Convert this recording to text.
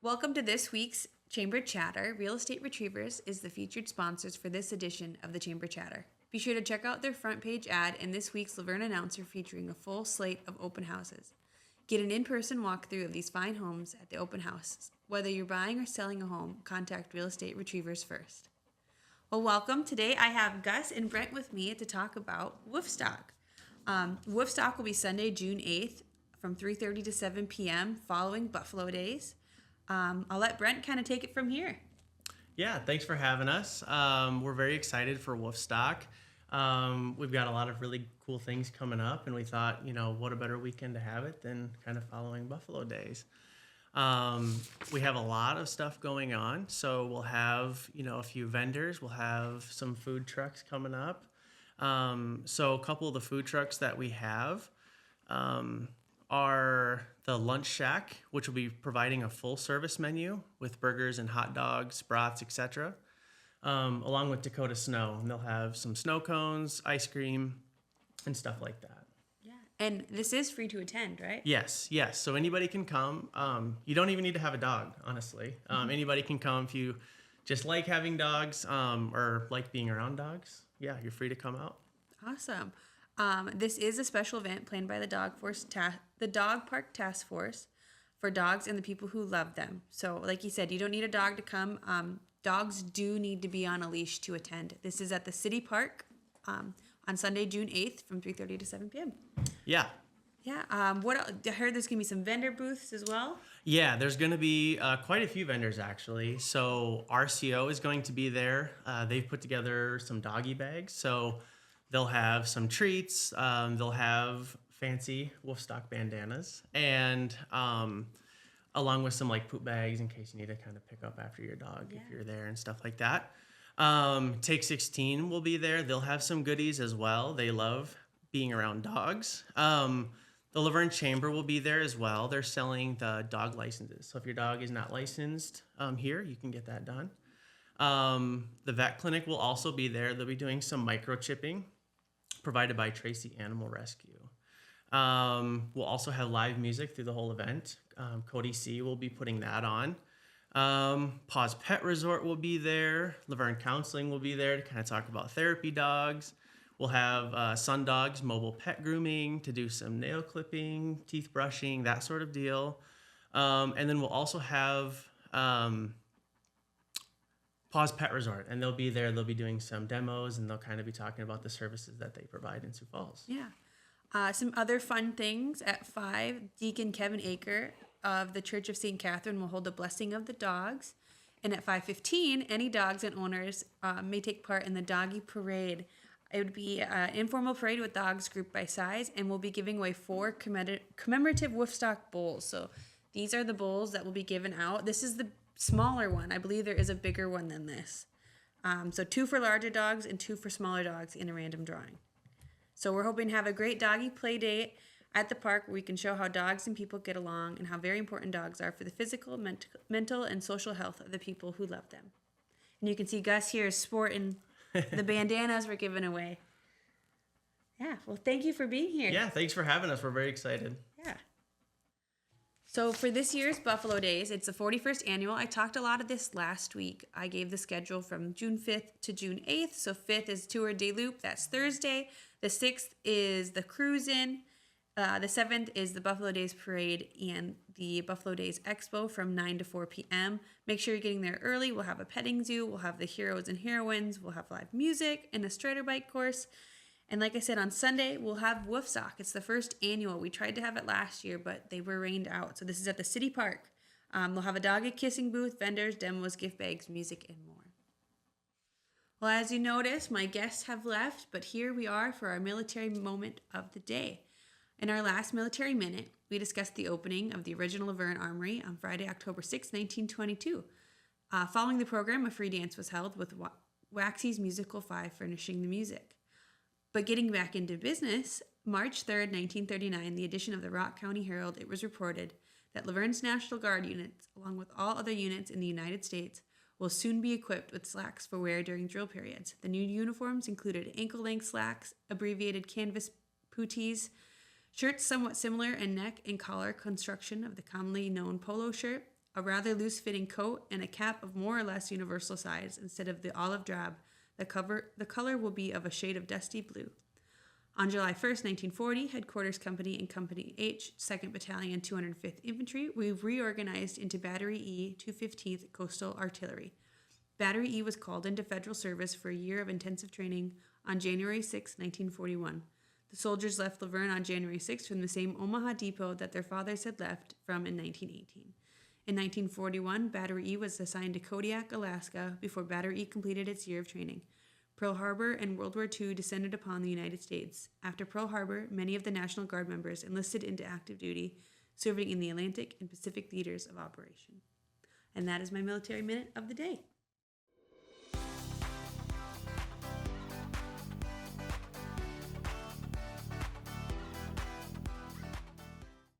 Welcome to this week's Chamber Chatter. Real Estate Retrievers is the featured sponsors for this edition of the Chamber Chatter. Be sure to check out their front page ad in this week's Laverne Announcer featuring a full slate of open houses. Get an in-person walkthrough of these fine homes at the open house. Whether you're buying or selling a home, contact Real Estate Retrievers first. Well, welcome. Today I have Gus and Brent with me to talk about Woofstock. Woofstock will be Sunday, June 8th from 3:30 to 7 p.m. following Buffalo Days. I'll let Brent kind of take it from here. Yeah, thanks for having us. We're very excited for Woofstock. We've got a lot of really cool things coming up, and we thought, what a better weekend to have it than kind of following Buffalo Days. We have a lot of stuff going on, so we'll have, a few vendors. We'll have some food trucks coming up. So a couple of the food trucks that we have are the Lunch Shack, which will be providing a full service menu with burgers and hot dogs, brats, etc., along with Dakota Snow. And they'll have some snow cones, ice cream, and stuff like that. Yeah, and this is free to attend, right? Yes. So anybody can come. You don't even need to have a dog, honestly. Anybody can come if you just like having dogs or like being around dogs. Yeah, you're free to come out. Awesome. This is a special event planned by the Dog Park Task Force for dogs and the people who love them. So, like you said, you don't need a dog to come. Dogs do need to be on a leash to attend. This is at the City Park on Sunday, June 8th from 3:30 to 7 p.m. Yeah. Yeah. I heard there's going to be some vendor booths as well. Yeah, there's going to be quite a few vendors, actually. So RCO is going to be there. They've put together some doggy bags. So they'll have some treats. They'll have fancy Woofstock bandanas. And along with some poop bags in case you need to kind of pick up after your dog if you're there and stuff like that. Take 16 will be there. They'll have some goodies as well. They love being around dogs. The Laverne Chamber will be there as well. They're selling the dog licenses. So if your dog is not licensed here, you can get that done. The vet clinic will also be there. They'll be doing some microchipping provided by Tracy Animal Rescue. We'll also have live music through the whole event. Cody C. will be putting that on. Paws Pet Resort will be there. Laverne Counseling will be there to kind of talk about therapy dogs. We'll have Sun Dogs mobile pet grooming to do some nail clipping, teeth brushing, that sort of deal. And then we'll also have Paws Pet Resort, and they'll be there. They'll be doing some demos, and they'll kind of be talking about the services that they provide in Sioux Falls. Yeah. Some other fun things at 5, Deacon Kevin Aker of the Church of St. Catherine will hold a blessing of the dogs. And at 5:15, any dogs and owners may take part in the doggy parade. It would be an informal parade with dogs grouped by size, and we'll be giving away 4 commemorative Woofstock bowls. So these are the bowls that will be given out. This is the smaller one. I believe there is a bigger one than this. So 2 for larger dogs and 2 for smaller dogs in a random drawing. So we're hoping to have a great doggy play date at the park where we can show how dogs and people get along and how very important dogs are for the physical, mental, and social health of the people who love them. And you can see Gus here is sporting the bandanas we're giving away. Yeah, well, thank you for being here. Yeah, thanks for having us. We're very excited. Yeah. So for this year's Buffalo Days, it's the 41st annual. I talked a lot of this last week. I gave the schedule from June 5th to June 8th. So 5th is Tour de Loop. That's Thursday. The 6th is the Cruise-In. The 7th is the Buffalo Days Parade and the Buffalo Days Expo from 9 to 4 p.m. Make sure you're getting there early. We'll have a petting zoo. We'll have the heroes and heroines. We'll have live music and a strider bike course. And like I said, on Sunday, we'll have Woofstock. It's the first annual. We tried to have it last year, but they were rained out. So this is at the City Park. We'll have a doggy kissing booth, vendors, demos, gift bags, music, and more. Well, as you notice, my guests have left, but here we are for our military moment of the day. In our last Military Minute, we discussed the opening of the original Laverne Armory on Friday, October 6, 1922. Following the program, a free dance was held with Waxy's Musical 5 furnishing the music. But getting back into business, March 3rd, 1939, the edition of the Rock County Herald, it was reported that Laverne's National Guard units, along with all other units in the United States, will soon be equipped with slacks for wear during drill periods. The new uniforms included ankle-length slacks, abbreviated canvas puttees, shirts somewhat similar in neck and collar construction of the commonly known polo shirt, a rather loose-fitting coat, and a cap of more or less universal size instead of the olive drab. The color will be of a shade of dusty blue. On July 1st, 1940, Headquarters Company and Company H, 2nd Battalion, 205th Infantry, we reorganized into Battery E, 215th Coastal Artillery. Battery E was called into federal service for a year of intensive training on January 6, 1941. The soldiers left Laverne on January 6 from the same Omaha depot that their fathers had left from in 1918. In 1941, Battery E was assigned to Kodiak, Alaska, before Battery E completed its year of training. Pearl Harbor and World War II descended upon the United States. After Pearl Harbor, many of the National Guard members enlisted into active duty, serving in the Atlantic and Pacific theaters of operation. And that is my military minute of the day.